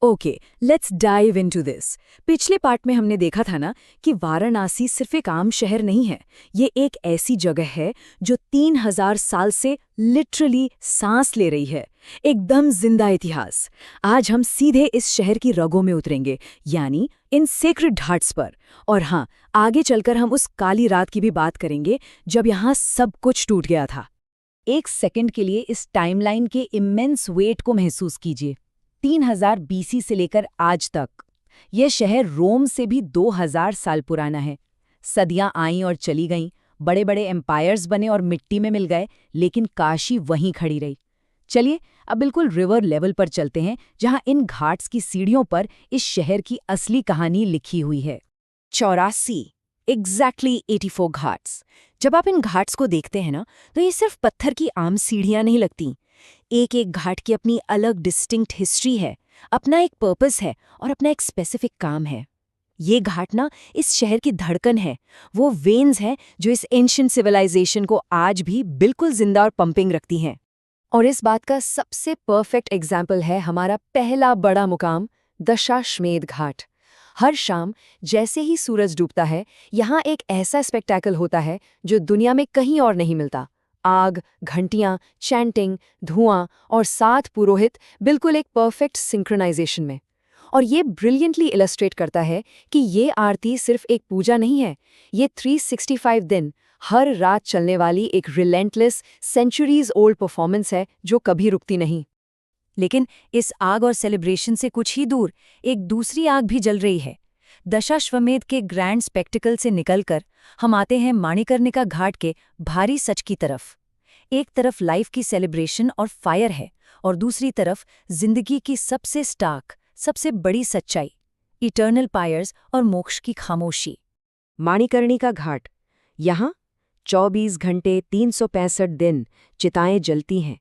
Okay, let's dive into this. पिछले part में हमने देखा था ना कि वाराणसी सिर्फ एक आम शहर नहीं है। ये एक ऐसी जगह है जो 3000 साल से लिटरली सांस ले रही है। एकदम जिंदा इतिहास। आज हम सीधे इस शहर की रगों में उतरेंगे, यानी इन सेक्रेड घाट्स पर। और हाँ, आगे चलकर हम उस काली रात की भी बात करेंगे जब यहाँ सब कुछ टूट गया था। एक सेकंड के लिए इस टाइमलाइन के इमेंस वेट को महसूस कीजिए। 3000 बीसी से लेकर आज तक यह शहर रोम से भी 2000 साल पुराना है। सदियां आईं और चली गईं, बड़े बड़े एम्पायर्स बने और मिट्टी में मिल गए, लेकिन काशी वहीं खड़ी रही। चलिए अब बिल्कुल रिवर लेवल पर चलते हैं, जहां इन घाट्स की सीढ़ियों पर इस शहर की असली कहानी लिखी हुई है। 84 एग्जैक्टली 84 घाट्स। जब आप इन घाट्स को देखते हैं ना, तो ये सिर्फ पत्थर की आम सीढ़ियां नहीं लगती। एक एक घाट की अपनी अलग डिस्टिंक्ट हिस्ट्री है, अपना एक पर्पस है और अपना एक स्पेसिफिक काम है। ये घाट ना इस शहर की धड़कन है, वो वेन्स हैं जो इस एंशिएंट सिविलाइजेशन को आज भी बिल्कुल जिंदा और पंपिंग रखती हैं। और इस बात का सबसे परफेक्ट एग्जाम्पल है हमारा पहला बड़ा मुकाम, दशाश्वमेध घाट। हर शाम जैसे ही सूरज डूबता है, यहाँ एक ऐसा स्पेक्टेकल होता है जो दुनिया में कहीं और नहीं मिलता। आग, घंटियां, चैंटिंग, धुआं और 7 पुरोहित बिल्कुल एक परफेक्ट सिंक्रोनाइजेशन में। और ये ब्रिलियंटली इलस्ट्रेट करता है कि ये आरती सिर्फ एक पूजा नहीं है, ये 365 दिन हर रात चलने वाली एक रिलेंटलेस सेंचुरीज ओल्ड परफॉर्मेंस है जो कभी रुकती नहीं। लेकिन इस आग और सेलिब्रेशन से कुछ ही दूर एक दूसरी आग भी जल रही है। दशाश्वमेध के ग्रैंड स्पेक्टिकल से निकलकर हम आते हैं मणिकर्णिका घाट के भारी सच की तरफ। एक तरफ लाइफ की सेलिब्रेशन और फायर है, और दूसरी तरफ जिंदगी की सबसे स्टार्क, सबसे बड़ी सच्चाई, इटर्नल पायर्स और मोक्ष की खामोशी। मणिकर्णिका घाट। यहाँ 24 घंटे 365 दिन चिताएं जलती हैं।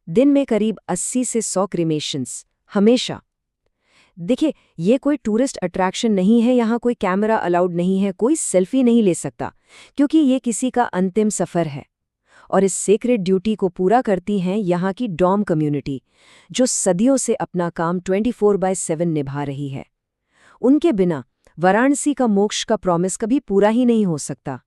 दिन में करीब 80 से 100 क्रिमेशंस, हमेशा। देखिए, ये कोई टूरिस्ट अट्रैक्शन नहीं है, यहाँ कोई कैमरा अलाउड नहीं है, कोई सेल्फी नहीं ले सकता, क्योंकि ये किसी का अंतिम सफ़र है। और इस सेक्रेड ड्यूटी को पूरा करती हैं यहाँ की डॉम कम्युनिटी, जो सदियों से अपना काम 24/7 निभा रही है। उनके बिना वाराणसी का मोक्ष का प्रॉमिस कभी पूरा ही नहीं हो सकता।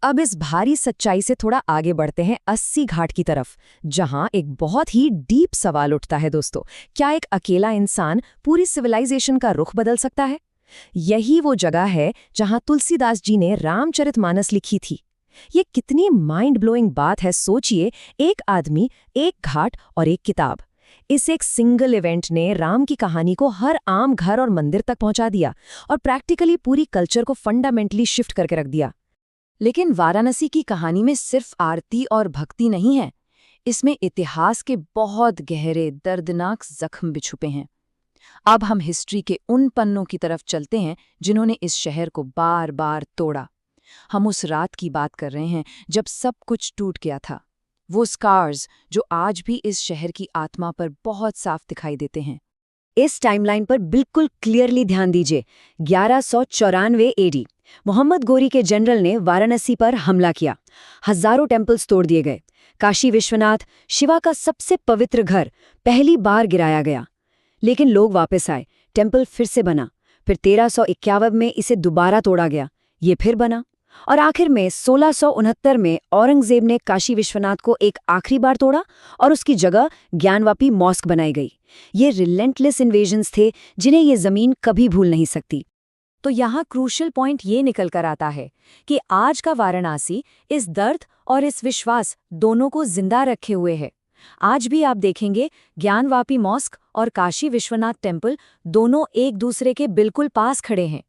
अब इस भारी सच्चाई से थोड़ा आगे बढ़ते हैं 80 घाट की तरफ, जहां एक बहुत ही डीप सवाल उठता है दोस्तों। क्या एक अकेला इंसान पूरी सिविलाइजेशन का रुख बदल सकता है? यही वो जगह है जहां तुलसीदास जी ने रामचरितमानस लिखी थी। ये कितनी माइंड ब्लोइंग बात है, सोचिए, एक आदमी, एक घाट और एक किताब। इस एक सिंगल इवेंट ने राम की कहानी को हर आम घर और मंदिर तक पहुंचा दिया और प्रैक्टिकली पूरी कल्चर को फंडामेंटली शिफ्ट करके रख दिया। लेकिन वाराणसी की कहानी में सिर्फ आरती और भक्ति नहीं है, इसमें इतिहास के बहुत गहरे दर्दनाक जख्म भी छुपे हैं। अब हम हिस्ट्री के उन पन्नों की तरफ चलते हैं जिन्होंने इस शहर को बार बार तोड़ा। हम उस रात की बात कर रहे हैं जब सब कुछ टूट गया था। वो स्कार्स जो आज भी इस शहर की आत्मा पर बहुत साफ दिखाई देते हैं। इस टाइमलाइन पर बिल्कुल क्लियरली ध्यान दीजिए। 1194 एडी मोहम्मद गोरी के जनरल ने वाराणसी पर हमला किया। हजारों टेम्पल्स तोड़ दिए गए। काशी विश्वनाथ, शिवा का सबसे पवित्र घर, पहली बार गिराया गया। लेकिन लोग वापस आए, टेम्पल फिर से बना। फिर 1351 में इसे दोबारा तोड़ा गया, ये फिर बना। और आखिर में 1669 में औरंगजेब ने काशी विश्वनाथ को एक आखिरी बार तोड़ा और उसकी जगह ज्ञानवापी मॉस्क बनाई गई। ये रिलेंटलेस इन्वेजन्स थे जिन्हें ये जमीन कभी भूल नहीं सकती। तो यहाँ क्रूशल पॉइंट ये निकल कर आता है कि आज का वाराणसी इस दर्द और इस विश्वास दोनों को जिंदा रखे हुए है। आज भी आप देखेंगे ज्ञानवापी मॉस्क और काशी विश्वनाथ टेम्पल दोनों एक दूसरे के बिल्कुल पास खड़े हैं।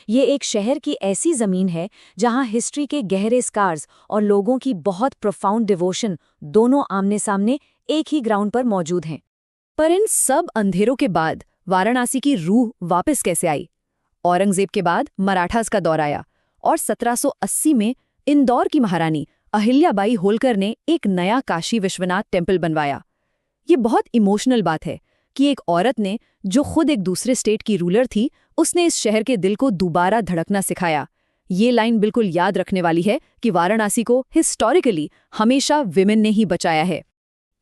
ये एक शहर की ऐसी जमीन है जहां हिस्ट्री के गहरे स्कार्स और लोगों की बहुत प्रोफाउंड डिवोशन दोनों आमने सामने एक ही ग्राउंड पर मौजूद हैं। पर इन सब अंधेरों के बाद वाराणसी की रूह वापस कैसे आई? औरंगजेब के बाद मराठास का दौर आया और 1780 में इंदौर की महारानी अहिल्याबाई होलकर ने एक नया काशी विश्वनाथ टेम्पल बनवाया। ये बहुत इमोशनल बात है कि एक औरत ने, जो खुद एक दूसरे स्टेट की रूलर थी, उसने इस शहर के दिल को दोबारा धड़कना सिखाया। ये लाइन बिल्कुल याद रखने वाली है कि वाराणसी को हिस्टोरिकली हमेशा विमेन ने ही बचाया है।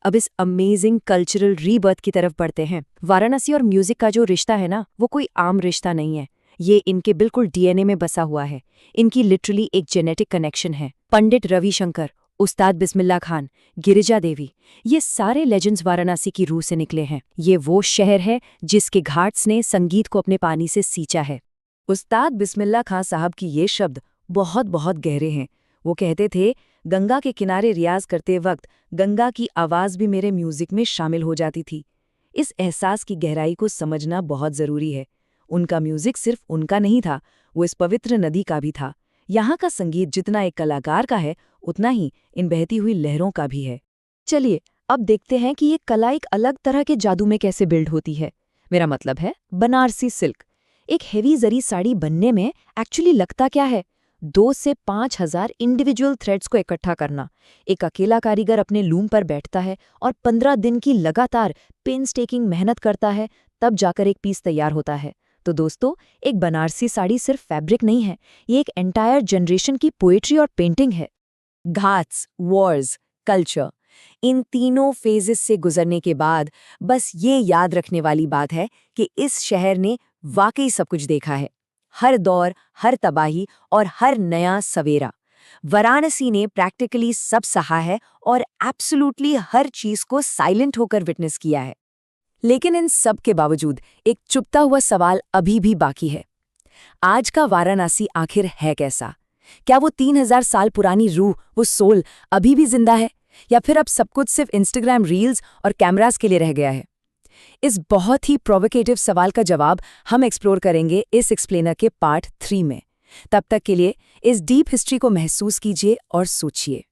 अब इस अमेजिंग कल्चरल रीबर्थ की तरफ बढ़ते हैं। वाराणसी और म्यूजिक का जो रिश्ता है ना, वो कोई आम रिश्ता नहीं है। ये इनके बिल्कुल डीएनए में बसा हुआ है। इनकी लिटरली एक जेनेटिक कनेक्शन है। पंडित रविशंकर, उस्ताद बिस्मिल्लाह खान, गिरिजा देवी, ये सारे लेजेंड्स वाराणसी की रूह से निकले हैं। ये वो शहर है जिसके घाट्स ने संगीत को अपने पानी से सींचा है। उस्ताद बिस्मिल्लाह खान साहब की ये शब्द बहुत बहुत गहरे हैं। वो कहते थे, गंगा के किनारे रियाज करते वक्त गंगा की आवाज़ भी मेरे म्यूजिक में शामिल हो जाती थी। इस एहसास की गहराई को समझना बहुत ज़रूरी है। उनका म्यूजिक सिर्फ उनका नहीं था, वो इस पवित्र नदी का भी था। यहाँ का संगीत जितना एक कलाकार का है, उतना ही इन बहती हुई लहरों का भी है। चलिए अब देखते हैं कि ये कला एक अलग तरह के जादू में कैसे बिल्ड होती है। मेरा मतलब है बनारसी सिल्क। एक हेवी जरी साड़ी बनने में एक्चुअली लगता क्या है? 2 से 5,000 इंडिविजुअल थ्रेड्स को इकट्ठा करना। एक अकेला कारीगर अपने लूम पर बैठता है और 15 दिन की लगातार पेनस्टेकिंग मेहनत करता है, तब जाकर एक पीस तैयार होता है। तो दोस्तों, एक बनारसी साड़ी सिर्फ फैब्रिक नहीं है, ये एक एंटायर जनरेशन की पोएट्री और पेंटिंग है। घाट्स, वॉर्स, कल्चर, इन तीनों फेजेस से गुजरने के बाद बस ये याद रखने वाली बात है कि इस शहर ने वाकई सब कुछ देखा है। हर दौर, हर तबाही और हर नया सवेरा। वाराणसी ने प्रैक्टिकली सब सहा है और एब्सोल्युटली हर चीज को साइलेंट होकर विटनेस किया है। लेकिन इन सब के बावजूद एक चुपता हुआ सवाल अभी भी बाकी है। आज का वाराणसी आखिर है कैसा? क्या वो 3000 साल पुरानी रूह, वो सोल अभी भी जिंदा है, या फिर अब सब कुछ सिर्फ इंस्टाग्राम रील्स और कैमरास के लिए रह गया है? इस बहुत ही प्रोवोकेटिव सवाल का जवाब हम एक्सप्लोर करेंगे इस एक्सप्लेनर के पार्ट 3 में। तब तक के लिए इस डीप हिस्ट्री को महसूस कीजिए और सोचिए।